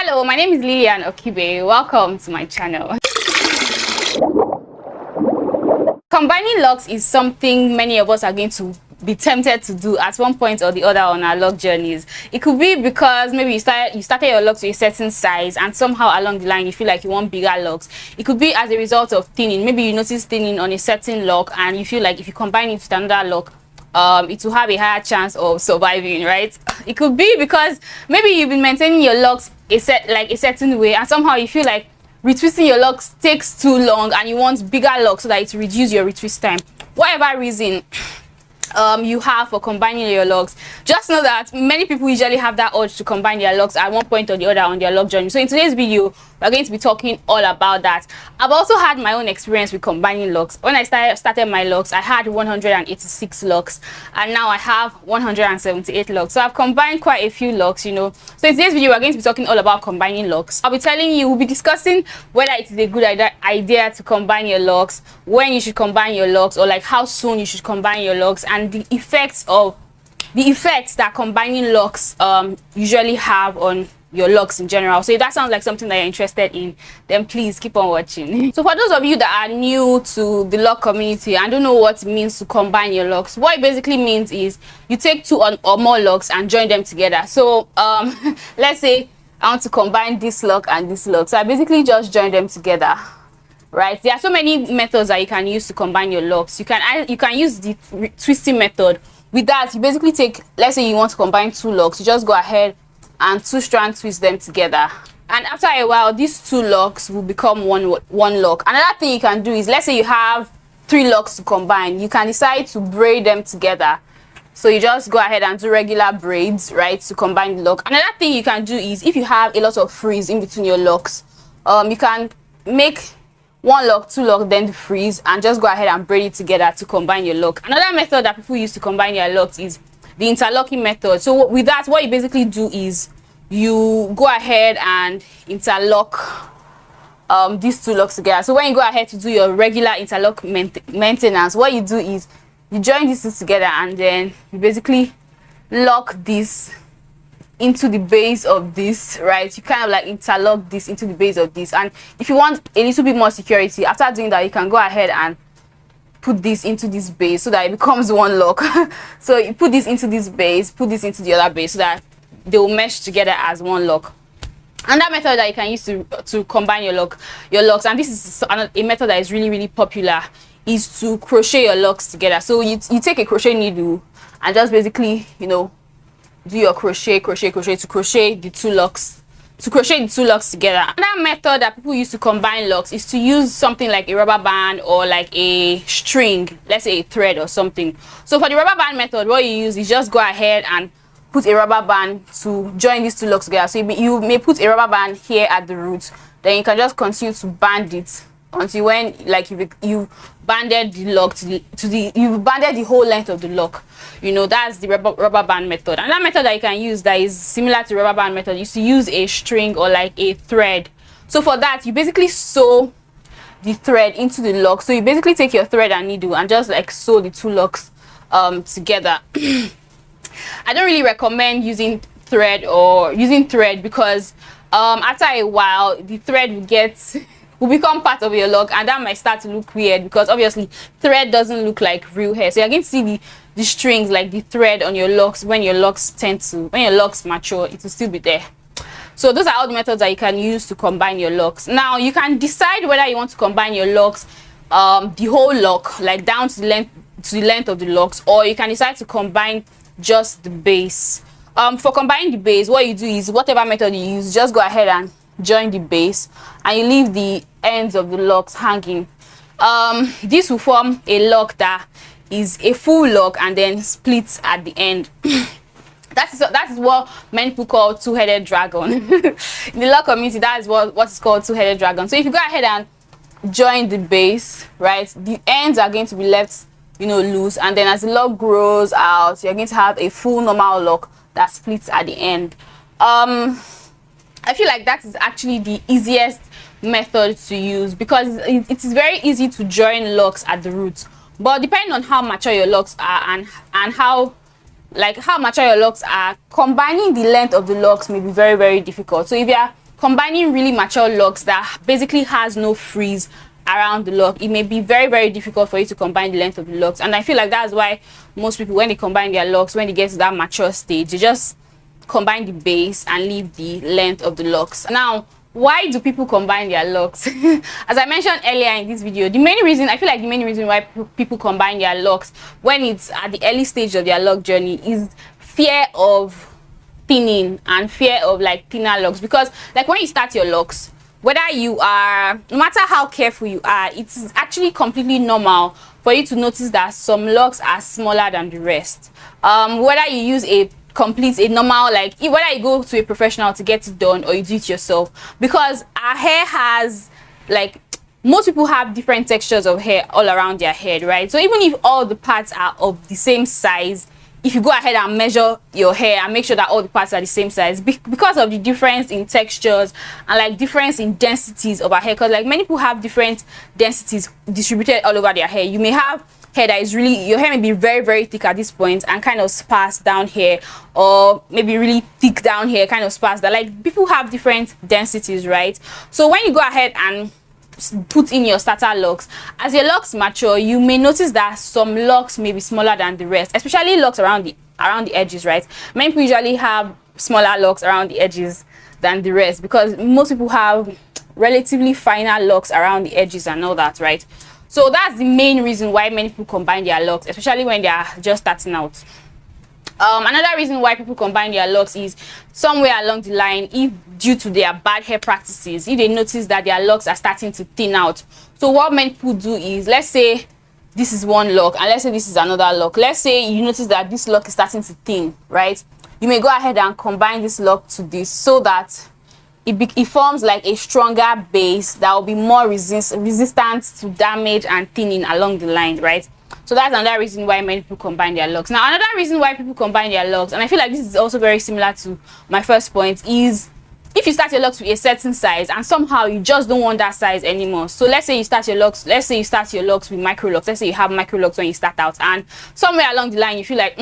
Hello, my name is Lilian Okibe. Welcome to my channel. Combining locks is something many of us are going to be tempted to do at one point or the other on our lock journeys. It could be because maybe you started your locks with a certain size and somehow along the line you feel like you want bigger locks. It could be as a result of thinning. Maybe you notice thinning on a certain lock and you feel like if you combine it with another lock, it will have a higher chance of surviving, right? It could be because maybe you've been maintaining your locks a certain way and somehow you feel like retwisting your locks takes too long and you want bigger locks so that it reduces your retwist time. Whatever reason you have for combining your locks, just know that many people usually have that urge to combine their locks at one point or the other on their lock journey. So in today's video we're going to be talking all about that. I've also had my own experience with combining locks. When I started my locks, I had 186 locks and now I have 178 locks. So I've combined quite a few locks, you know. So in today's video we're going to be talking all about combining locks. I'll be telling you, we'll be discussing whether it is a good idea to combine your locks, when you should combine your locks, or like how soon you should combine your locks, and the effects that combining locks usually have on your locks in general. So if that sounds like something that you're interested in, then please keep on watching. So for those of you that are new to the lock community and don't know what it means to combine your locks, what it basically means is you take two or more locks and join them together. So let's say I want to combine this lock and this lock, so I basically just join them together, right? There are so many methods that you can use to combine your locks. You can use the twisting method. With that, you basically take, let's say you want to combine two locks, you just go ahead and two strand twist them together, and after a while these two locks will become one lock. Another thing you can do is, let's say you have three locks to combine, you can decide to braid them together. So you just go ahead and do regular braids, right, to combine the lock. Another thing you can do is, if you have a lot of frizz in between your locks, you can make one lock, two lock, then the frizz, and just go ahead and braid it together to combine your lock. Another method that people use to combine their locks is the interlocking method. So with that, what you basically do is you go ahead and interlock these two locks together. So when you go ahead to do your regular interlock maintenance, what you do is you join these two together and then you basically lock this into the base of this, right? You kind of like interlock this into the base of this, and if you want a little bit more security, after doing that you can go ahead and put this into this base so that it becomes one lock. So you put this into this base, put this into the other base, so that they will mesh together as one lock. And that method that you can use to combine your locks, and this is a method that is really popular, is to crochet your locks together. So you take a crochet needle and just basically, you know, do your crochet to crochet the two locks together. Another method that people use to combine locks is to use something like a rubber band or like a string, let's say a thread or something. So for the rubber band method, what you use is just go ahead and put a rubber band to join these two locks together. So you may put a rubber band here at the root, then you can just continue to band it until when like you banded the lock you banded the whole length of the lock. You know, that's the rubber band method. Another method that you can use that is similar to rubber band method is to use a string or like a thread. So for that, you basically sew the thread into the lock. So you basically take your thread and needle and just like sew the two locks together. I don't really recommend using thread because after a while the thread will become part of your lock, and that might start to look weird because obviously thread doesn't look like real hair. So you're going to see the strings, like the thread on your locks. When your locks mature, it will still be there. So those are all the methods that you can use to combine your locks. Now you can decide whether you want to combine your locks the whole lock, like down to the length of the locks, or you can decide to combine just the base. For combining the base, what you do is, whatever method you use, just go ahead and join the base and you leave the ends of the locks hanging. This will form a lock that is a full lock and then splits at the end. That is what many people call two-headed dragon. In the lock community, that is what is called two-headed dragon. So if you go ahead and join the base, right, the ends are going to be left, you know, loose, and then as the lock grows out, you're going to have a full normal lock that splits at the end. I feel like that is actually the easiest method to use because it is very easy to join locks at the root. But depending on how mature your locks are and how mature your locks are, combining the length of the locks may be very difficult. So if you are combining really mature locks that basically has no frizz around the lock, it may be very, very difficult for you to combine the length of the locks. And I feel like that's why most people, when they combine their locks, when they get to that mature stage, they just combine the base and leave the length of the locks. Now, why do people combine their locks? As I mentioned earlier in this video, the main reason, I feel like the main reason why people combine their locks when it's at the early stage of their lock journey is fear of thinning and fear of like thinner locks. Because like when you start your locks, whether you are, no matter how careful you are, it's actually completely normal for you to notice that some locks are smaller than the rest. Whether you use a normal, like whether you go to a professional to get it done or you do it yourself, because our hair has, like, most people have different textures of hair all around their head, right? So even if all the parts are of the same size, if you go ahead and measure your hair and make sure that all the parts are the same size, because of the difference in textures and like difference in densities of our hair, because like many people have different densities distributed all over their hair. You may have hair that is really, your hair may be very, very thick at this point and kind of sparse down here, or maybe really thick down here, kind of sparse. That, like, people have different densities, right? So when you go ahead and put in your starter locks, as your locks mature, you may notice that some locks may be smaller than the rest, especially locks around the edges, right? Many people usually have smaller locks around the edges than the rest because most people have relatively finer locks around the edges and all that, right? So that's the main reason why many people combine their locks, especially when they are just starting out. Another reason why people combine their locks is somewhere along the line, if due to their bad hair practices, if they notice that their locks are starting to thin out. So what many people do is, let's say this is one lock and let's say this is another lock. Let's say you notice that this lock is starting to thin, right? You may go ahead and combine this lock to this so that it forms like a stronger base that will be more resistant to damage and thinning along the line, right? So that's another reason why many people combine their locks. Now, another reason why people combine their locks, and I feel like this is also very similar to my first point, is if you start your locks with a certain size and somehow you just don't want that size anymore. So let's say you start your locks with micro locks. Let's say you have micro locks when you start out, and somewhere along the line you feel like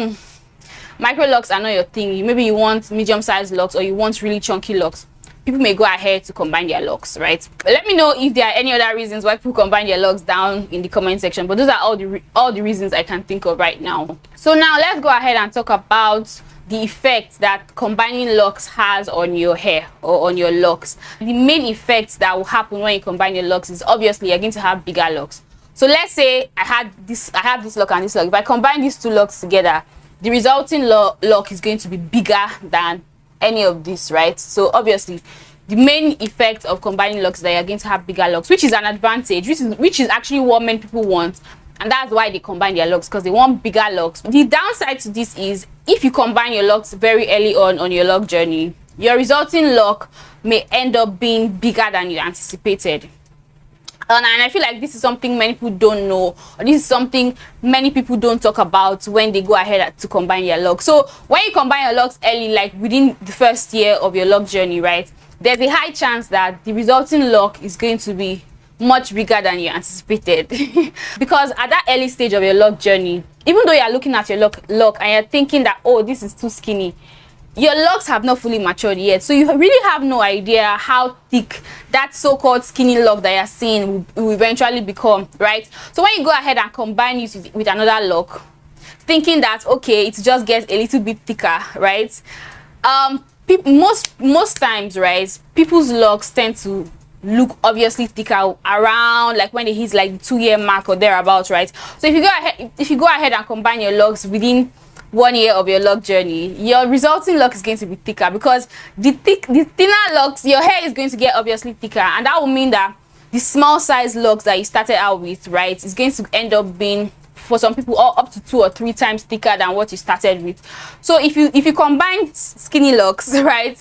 micro locks are not your thing. Maybe you want medium sized locks or you want really chunky locks. People may go ahead to combine their locks, right? Let me know if there are any other reasons why people combine their locks down in the comment section, but those are all the reasons I can think of right now. So now let's go ahead and talk about the effect that combining locks has on your hair or on your locks. The main effects that will happen when you combine your locks is obviously you're going to have bigger locks. So let's say I have this lock and this lock. If I combine these two locks together, the resulting lock is going to be bigger than any of this, right? So obviously the main effect of combining locks is that you're going to have bigger locks, which is an advantage, which is actually what many people want, and that's why they combine their locks, because they want bigger locks. The downside to this is if you combine your locks very early on your lock journey, your resulting lock may end up being bigger than you anticipated. And I feel like this is something many people don't know, or this is something many people don't talk about when they go ahead to combine your locks. So when you combine your locks early, like within the first year of your lock journey, right, there's a high chance that the resulting lock is going to be much bigger than you anticipated. Because at that early stage of your lock journey, even though you're looking at your lock and you're thinking that, oh, this is too skinny, your locks have not fully matured yet, so you really have no idea how thick that so-called skinny lock that you're seeing will eventually become, right? So when you go ahead and combine it with another lock, thinking that, okay, it just gets a little bit thicker, right? Most times, right, people's locks tend to look obviously thicker around like when they hit like the 2-year mark or thereabouts, right? So if you go ahead and combine your locks within 1 year of your lock journey, your resulting lock is going to be thicker, because the thinner locks, your hair is going to get obviously thicker, and that will mean that the small size locks that you started out with, right, is going to end up being, for some people, up to 2 or 3 times thicker than what you started with. So if you combine skinny locks, right,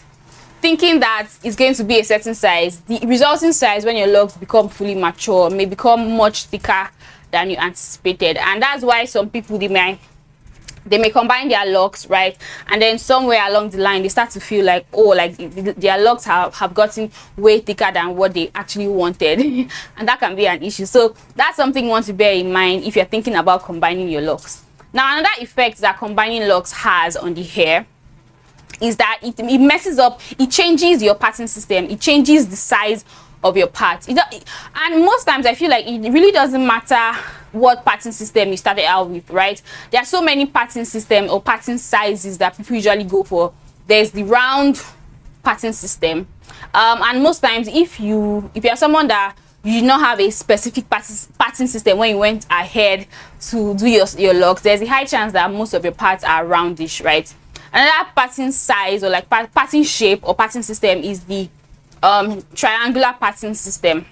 thinking that it's going to be a certain size, the resulting size when your locks become fully mature may become much thicker than you anticipated. And that's why some people, they may combine their locks, right, and then somewhere along the line they start to feel like, oh, like their locks have gotten way thicker than what they actually wanted. And that can be an issue. So that's something you want to bear in mind if you're thinking about combining your locks. Now, another effect that combining locks has on the hair is that it messes up, it changes your parting system, it changes the size of your part. And most times I feel like it really doesn't matter what parting system you started out with, right? There are so many parting system or parting sizes that people usually go for. There's the round parting system, and most times if you're someone that you did not have a specific parting system when you went ahead to do your locks, there's a high chance that most of your parts are roundish, right? Another parting size or like parting shape or parting system is the triangular parting system.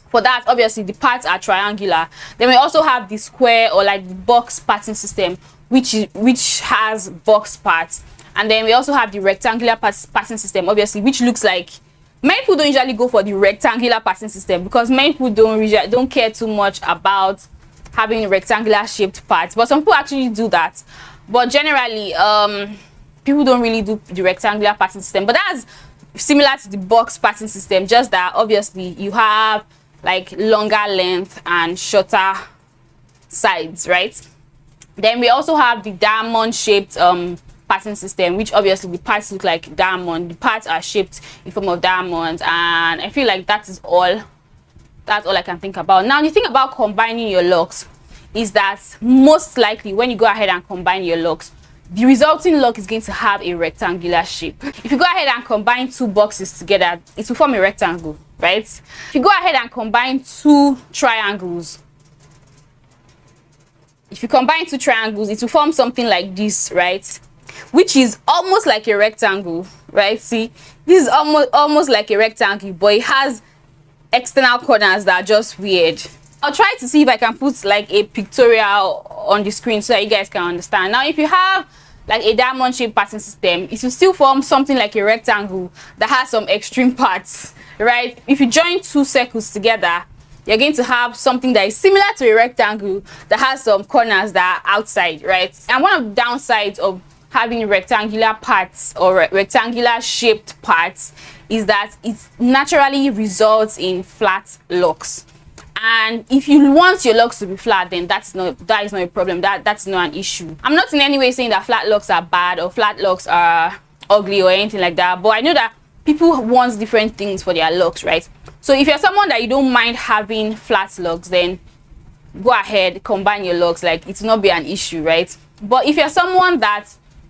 For that, obviously the parts are triangular. Then we also have the square or like the box parting system, which has box parts. And then we also have the rectangular parting system, obviously, which looks like, many people don't usually go for the rectangular parting system because many people don't care too much about having rectangular shaped parts, but some people actually do that. But generally people don't really do the rectangular parting system, but that's similar to the box parting system, just that obviously you have like longer length and shorter sides, right? Then we also have the diamond shaped parting system, which obviously the parts look like diamond, the parts are shaped in form of diamonds, and I feel like that's all I can think about. Now the thing about combining your locks is that most likely when you go ahead and combine your locks, the resulting lock is going to have a rectangular shape. If you go ahead and combine two boxes together, it will form a rectangle, right? If you go ahead and combine two triangles, it will form something like this, right? Which is almost like a rectangle, right? See, this is almost like a rectangle, but it has external corners that are just weird. I'll try to see if I can put like a pictorial on the screen so that you guys can understand. Now, if you have like a diamond shaped parting system, it will still form something like a rectangle that has some extreme parts, right? If you join two circles together, you're going to have something that is similar to a rectangle that has some corners that are outside, right? And one of the downsides of having rectangular parts or rectangular shaped parts is that it naturally results in flat locks. And if you want your locks to be flat, then that is not a problem. That's not an issue. I'm not in any way saying that flat locks are bad or flat locks are ugly or anything like that, but I know that people want different things for their locks, right? So if you're someone that you don't mind having flat locks, then go ahead, combine your locks, like it will not be an issue, right? But if you're someone that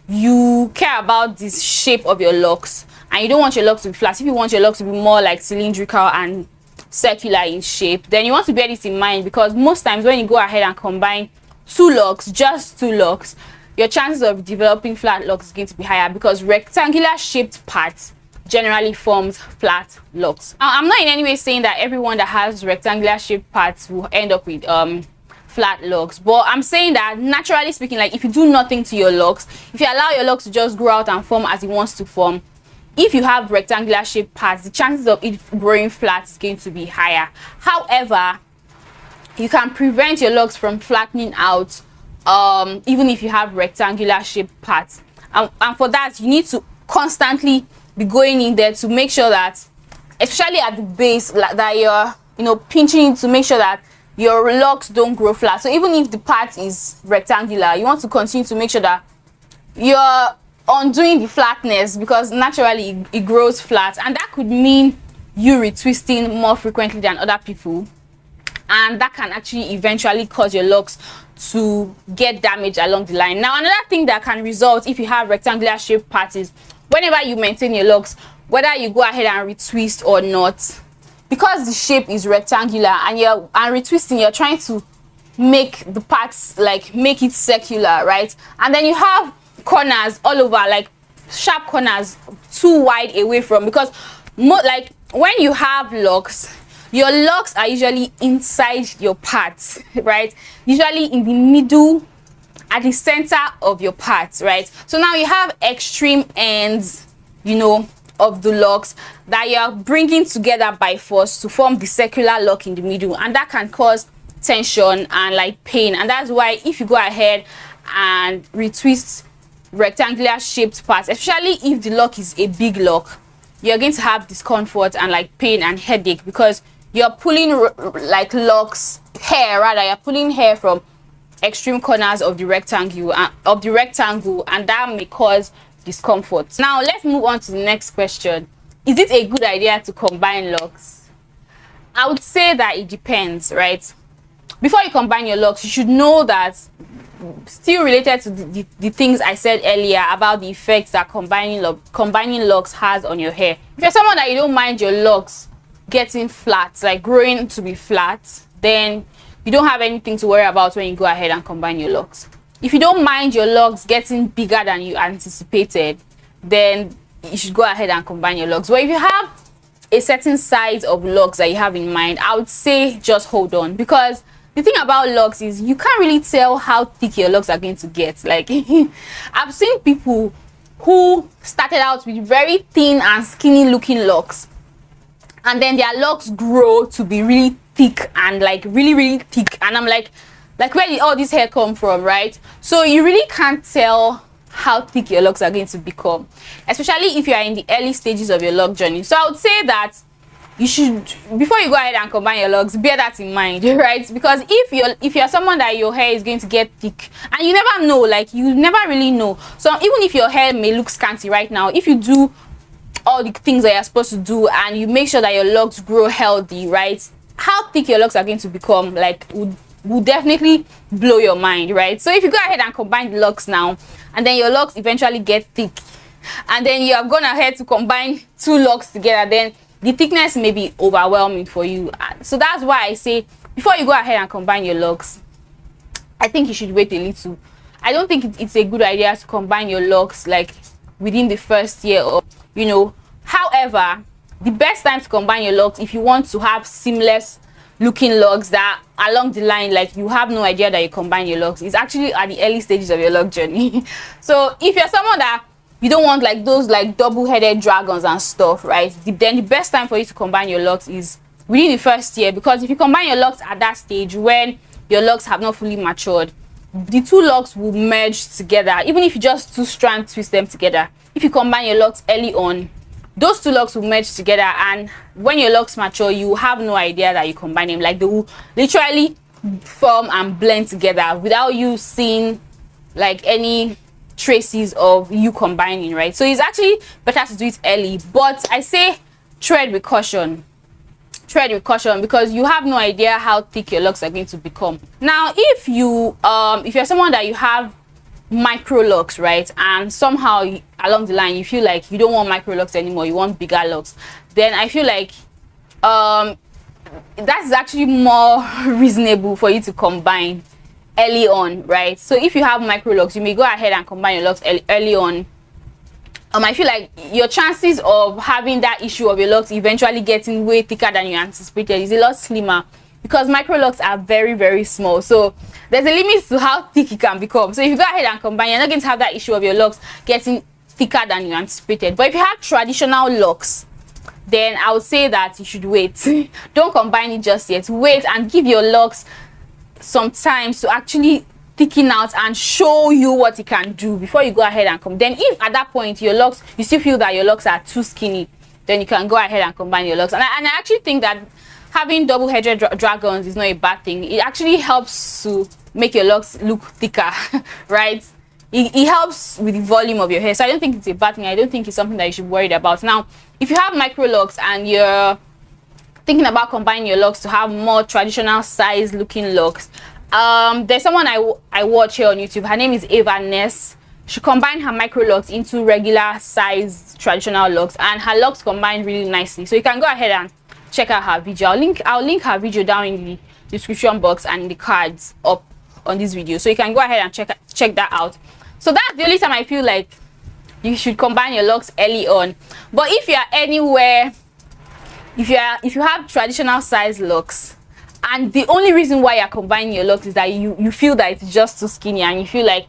you care about this shape of your locks and you don't want your locks to be flat, if you want your locks to be more like cylindrical and circular in shape, then you want to bear this in mind, because most times when you go ahead and combine two locks, just two locks, your chances of developing flat locks is going to be higher, because rectangular shaped parts generally forms flat locks. Now, I'm not in any way saying that everyone that has rectangular shaped parts will end up with flat locks, but I'm saying that naturally speaking, like if you do nothing to your locks, if you allow your locks to just grow out and form as it wants to form, if you have rectangular shaped parts, the chances of it growing flat is going to be higher. However, you can prevent your locks from flattening out even if you have rectangular shaped parts, and for that you need to constantly be going in there to make sure that, especially at the base, like that you're pinching to make sure that your locks don't grow flat. So even if the part is rectangular, you want to continue to make sure that you're undoing the flatness, because naturally it grows flat, and that could mean you retwisting more frequently than other people, and that can actually eventually cause your locks to get damaged along the line. Now, another thing that can result if you have rectangular shaped parts is whenever you maintain your locks, whether you go ahead and retwist or not, because the shape is rectangular and retwisting, you're trying to make the parts like make it circular, right? And then you have corners all over, like sharp corners too wide away from, because like when you have locks, your locks are usually inside your parts, right? Usually in the middle, at the center of your parts, right? So now you have extreme ends, of the locks that you're bringing together by force to form the circular lock in the middle, and that can cause tension and like pain. And that's why if you go ahead and retwist rectangular shaped parts, especially if the lock is a big lock, you're going to have discomfort and like pain and headache, because you're pulling like you're pulling hair from extreme corners of the rectangle and that may cause discomfort. Now let's move on to the next question. Is it a good idea to combine locks? I would say that it depends, right? Before you combine your locks, you should know that, still related to the things I said earlier about the effects that combining locks has on your hair. If you're someone that you don't mind your locks getting flat, like growing to be flat, then you don't have anything to worry about when you go ahead and combine your locks. If you don't mind your locks getting bigger than you anticipated, then you should go ahead and combine your locks. But if you have a certain size of locks that you have in mind, I would say just hold on, because the thing about locks is you can't really tell how thick your locks are going to get. Like I've seen people who started out with very thin and skinny looking locks, and then their locks grow to be really thick and like really thick, and I'm like where did all this hair come from, right? So you really can't tell how thick your locks are going to become, especially if you are in the early stages of your lock journey. So I would say that you should, before you go ahead and combine your locks, bear that in mind, right? Because if you're someone that your hair is going to get thick, and you never know, like you never really know. So even if your hair may look scanty right now, if you do all the things that you're supposed to do and you make sure that your locks grow healthy, right, how thick your locks are going to become, like, would definitely blow your mind, right? So if you go ahead and combine the locks now, and then your locks eventually get thick, and then you have gone ahead to combine two locks together, then the thickness may be overwhelming for you. So that's why I say, before you go ahead and combine your locks, I think you should wait a little. I don't think it's a good idea to combine your locks like within the first year, or however, the best time to combine your locks, if you want to have seamless looking locks that along the line, like you have no idea that you combine your locks, is actually at the early stages of your lock journey. So if you're someone that you don't want like those like double-headed dragons and stuff, right, then the best time for you to combine your locks is within the first year. Because if you combine your locks at that stage when your locks have not fully matured, the two locks will merge together. Even if you just two strand twist them together, if you combine your locks early on, those two locks will merge together, and when your locks mature, you have no idea that you combine them. Like they will literally form and blend together without you seeing like any traces of you combining, right? So it's actually better to do it early, but I say tread with caution. Tread with caution, because you have no idea how thick your locks are going to become. Now if you're someone that you have micro locks, right, and somehow along the line you feel like you don't want micro locks anymore, you want bigger locks, then I feel like that's actually more reasonable for you to combine early on, right? So if you have micro locks, you may go ahead and combine your locks early on. I feel like your chances of having that issue of your locks eventually getting way thicker than you anticipated is a lot slimmer, because micro locks are very small. So there's a limit to how thick it can become. So if you go ahead and combine, you're not going to have that issue of your locks getting thicker than you anticipated. But if you have traditional locks, then I would say that you should wait. Don't combine it just yet. Wait and give your locks some time to actually thicken out and show you what it can do before you go ahead and come. Then if at that point your locks, you still feel that your locks are too skinny, then you can go ahead and combine your locks. And I actually think that having double-headed dragons is not a bad thing. It actually helps to make your locks look thicker, right? It helps with the volume of your hair. So I don't think it's a bad thing. I don't think it's something that you should worry about. Now, if you have micro locks and you're thinking about combining your locks to have more traditional size looking locks, there's someone I watch here on YouTube. Her name is Ava Ness. She combined her micro locks into regular size traditional locks, and her locks combine really nicely. So you can go ahead and check out her video. I'll link her video down in the description box and in the cards up on this video, so you can go ahead and check that out. So that's the only time I feel like you should combine your locks early on. But if you are anywhere, if you have traditional size locks, and the only reason why you're combining your locks is that you feel that it's just too skinny, and you feel like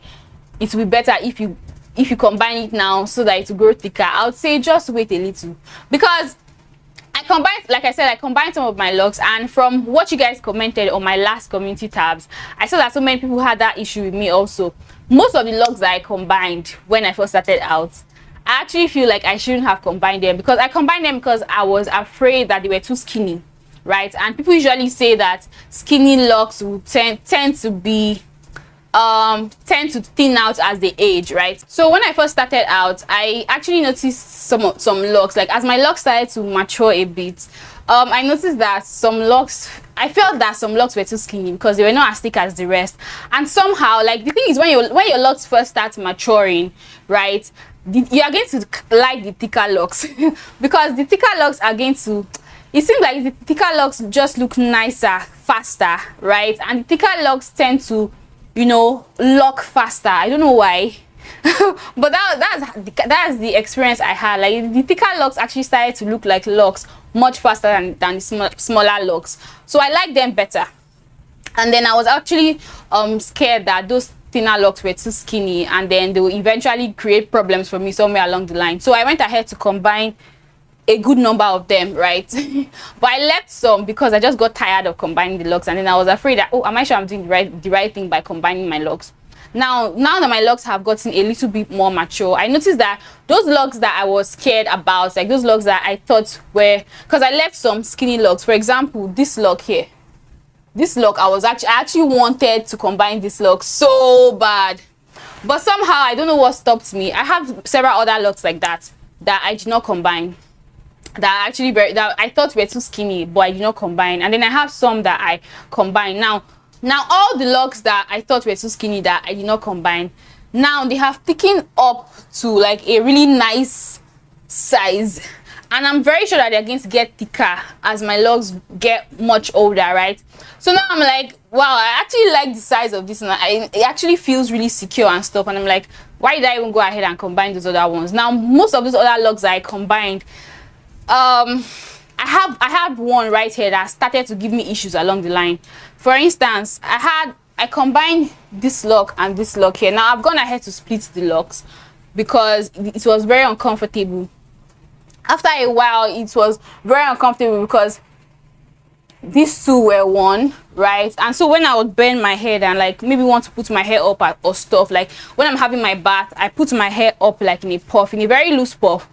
it will be better if you combine it now so that it will grow thicker, I would say just wait a little. Because I combined some of my locks, and from what you guys commented on my last community tabs, I saw that so many people had that issue with me also. Most of the locks that I combined when I first started out, I actually feel like I shouldn't have combined them, because I combined them because I was afraid that they were too skinny, right? And people usually say that skinny locks will tend to be tend to thin out as they age, right? So when I first started out, I actually noticed some locks. Like as my locks started to mature a bit, I noticed that I felt that some locks were too skinny because they were not as thick as the rest. And somehow, like, the thing is, when your locks first start maturing, right, you are going to like the thicker locks because the thicker locks are going to, it seems like the thicker locks just look nicer, faster, right? And the thicker locks tend to, you know, lock faster. I don't know why. But that's the experience I had. Like the thicker locks actually started to look like locks much faster than the smaller locks. So I like them better. And then I was actually scared that those thinner locks were too skinny and then they will eventually create problems for me somewhere along the line. So I went ahead to combine a good number of them, right? But I left some because I just got tired of combining the locks, and then I was afraid that, oh, am I sure I'm doing the right thing by combining my locks? Now that my locks have gotten a little bit more mature, I noticed that those locks that I was scared about, like those locks that I thought were, because I left some skinny locks. For example, this lock here, this lock, I actually wanted to combine this lock so bad, but somehow I don't know what stopped me. I have several other locks like that I did not combine, that I thought were too skinny, but I did not combine. And then I have some that I combine. Now all the locks that I thought were too skinny that I did not combine, now they have thickened up to like a really nice size, and I'm very sure that they're going to get thicker as my locks get much older, right? So now I'm like, wow, I actually like the size of this, and it actually feels really secure and stuff. And I'm like, why did I even go ahead and combine those other ones? Now most of those other locks that I combined, I have one right here that started to give me issues along the line. For instance, I combined this lock and this lock here. Now I've gone ahead to split the locks because it was very uncomfortable. After a while, it was very uncomfortable because these two were one, right? And so when I would bend my head and like maybe want to put my hair up or stuff, like when I'm having my bath, I put my hair up like in a puff, in a very loose puff.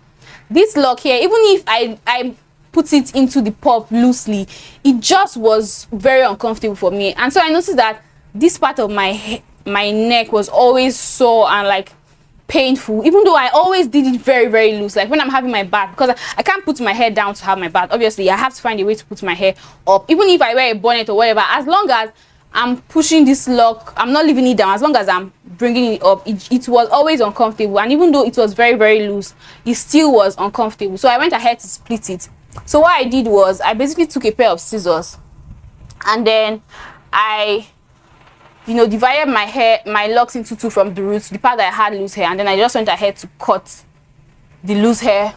This lock here, even if I put it into the puff loosely, it just was very uncomfortable for me. And so I noticed that this part of my neck was always sore and like painful, even though I always did it very, very loose. Like when I'm having my bath, because I can't put my hair down to have my bath, obviously I have to find a way to put my hair up. Even if I wear a bonnet or whatever, as long as I'm pushing this lock, I'm not leaving it down, as long as I'm bringing it up, it was always uncomfortable. And even though it was very, very loose, it still was uncomfortable. So I went ahead to split it. So what I did was I basically took a pair of scissors and then I, you know, divided my locks into two from the roots, the part that I had loose hair, and then I just went ahead to cut the loose hair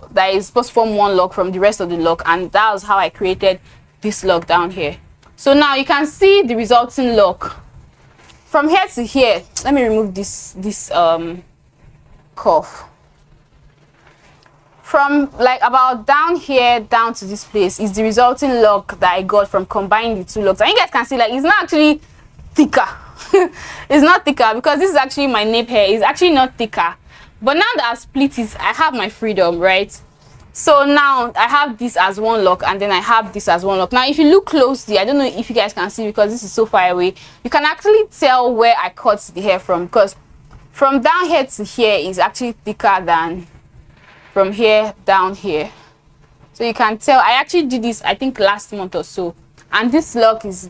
that is supposed to form one lock from the rest of the lock, and that was how I created this lock down here. So now you can see the resulting lock from here to here. Let me remove this cuff. From like about down here down to this place is the resulting lock that I got from combining the two locks. And you guys can see like it's not actually thicker. It's not thicker because this is actually my nape hair. It's actually not thicker. But now that I've split it, I have my freedom, right? So now I have this as one lock and then I have this as one lock. Now if you look closely, I don't know if you guys can see because this is so far away, you can actually tell where I cut the hair from, because from down here to here is actually thicker than from here down here. So you can tell I actually did this I think last month or so, and this lock is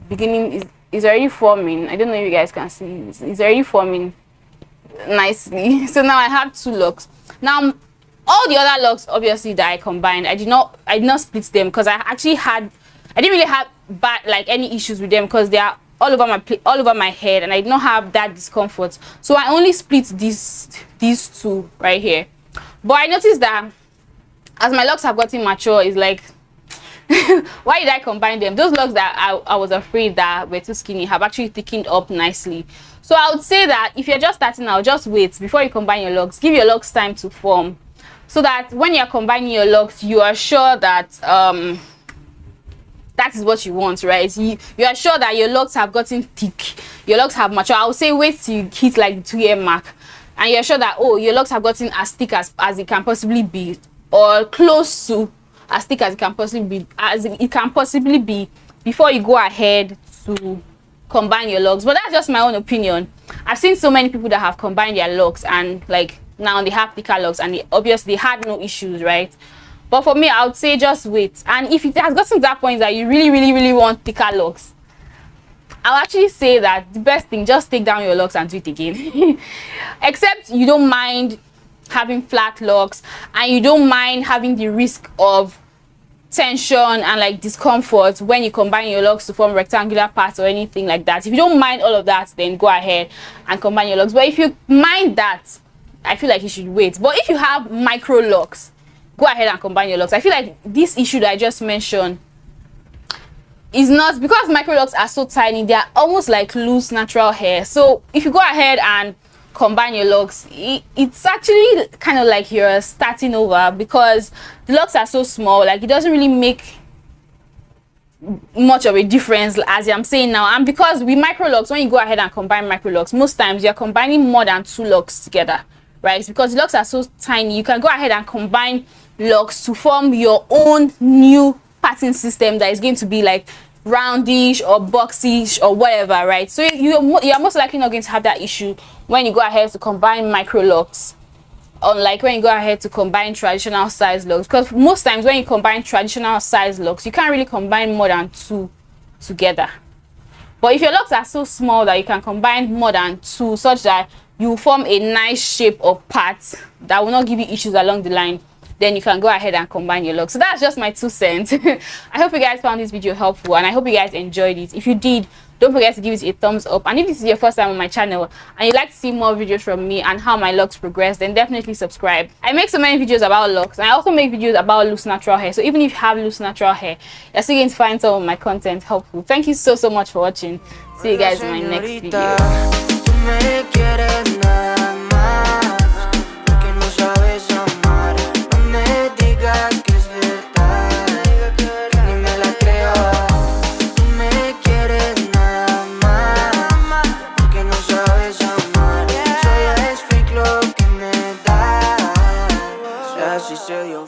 already forming. I don't know if you guys can see, it's already forming nicely. So now I have two locks. Now all the other locks obviously that I combined, I did not split them because I didn't really have like any issues with them because they are all over my head and I did not have that discomfort. So I only split these two right here. But I noticed that as my locks have gotten mature, it's like why did I combine them? Those locks that I was afraid that were too skinny have actually thickened up nicely. So I would say that if you're just starting out, just wait before you combine your locks. Give your locks time to form, so that when you're combining your locks, you are sure that that is what you want, right? You are sure that your locks have gotten thick, your locks have matured. I would say wait till you hit like the 2-year mark, and you're sure that, oh, your locks have gotten as thick as it can possibly be, or close to as thick as it can possibly be, before you go ahead to combine your locks. But that's just my own opinion. I've seen so many people that have combined their locks and like now they have thicker locks and they obviously had no issues, right? But for me, I would say just wait. And if it has gotten to that point that you really want thicker locks, I'll actually say that the best thing, just take down your locks and do it again. Except you don't mind having flat locks and you don't mind having the risk of tension and like discomfort when you combine your locks to form rectangular parts or anything like that. If you don't mind all of that, then go ahead and combine your locks. But if you mind that, I feel like you should wait. But if you have micro locks, go ahead and combine your locks. I feel like this issue that I just mentioned is not, because micro locks are so tiny, they are almost like loose natural hair. So if you go ahead and combine your locks, it's actually kind of like you're starting over, because the locks are so small, like it doesn't really make much of a difference, as I'm saying now. And because with micro locks, when you go ahead and combine micro locks, most times you're combining more than 2 locks together, right? Because the locks are so tiny, you can go ahead and combine locks to form your own new pattern system that is going to be like roundish or boxish or whatever, right? So you're most likely not going to have that issue when you go ahead to combine micro locks, unlike when you go ahead to combine traditional size locks. Because most times when you combine traditional size locks, you can't really combine more than 2 together. But if your locks are so small that you can combine more than 2, such that you form a nice shape of parts that will not give you issues along the line, then you can go ahead and combine your locks. So that's just my 2 cents. I hope you guys found this video helpful and I hope you guys enjoyed it. If you did, don't forget to give it a thumbs up. And if this is your first time on my channel and you'd like to see more videos from me and how my locks progress, then definitely subscribe. I make so many videos about locks and I also make videos about loose natural hair. So even if you have loose natural hair, you're still going to find some of my content helpful. Thank you so much for watching. See you guys in my next video. She say you're